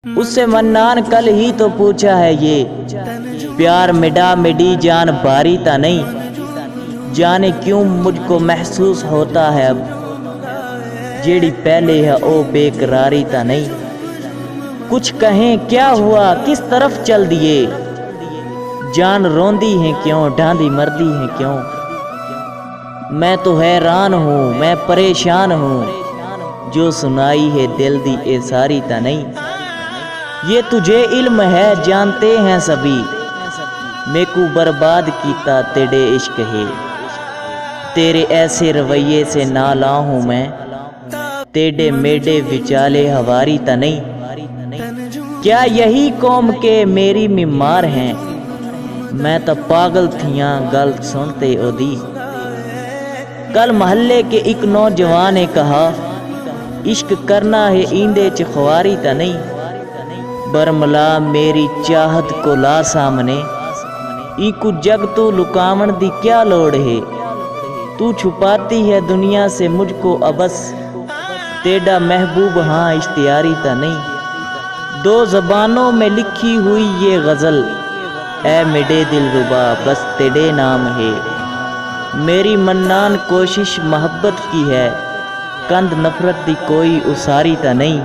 اس سے منان کل ہی تو پوچھا ہے یہ پیار مڈا مڈی جان باری تا نہیں، جانے کیوں مجھ کو محسوس ہوتا ہے اب جیڑی پہلے ہے او بے قراری تا نہیں۔ کچھ کہیں کیا ہوا کس طرف چل دیے، جان روندی ہیں کیوں ڈھاندی مردی ہیں کیوں، میں تو حیران ہوں میں پریشان ہوں، جو سنائی ہے دل دی اے ساری تا نہیں۔ یہ تجھے علم ہے جانتے ہیں سبھی، میں کو برباد کیتا تیرے عشق ہے، تیرے ایسے رویے سے نالاں ہوں میں، تیڑے میڈے وچالے ہواری تا نہیں۔ کیا یہی قوم کے میری بیمار ہیں، میں تو پاگل تھیاں گل سنتے او دی۔ کل محلے کے ایک نوجوان نے کہا، عشق کرنا ہے ایندے چ خواری تا نہیں، برملا میری چاہت کو لا سامنے، ای کو جگ تو لکاون دی کیا لوڑ ہے، تو چھپاتی ہے دنیا سے مجھ کو ابس، تیڑا محبوب ہاں اشتیاری تا نہیں۔ دو زبانوں میں لکھی ہوئی یہ غزل، اے میرے دل ربا بس تیرے نام ہے، میری منان کوشش محبت کی ہے، کند نفرت دی کوئی اساری تا نہیں۔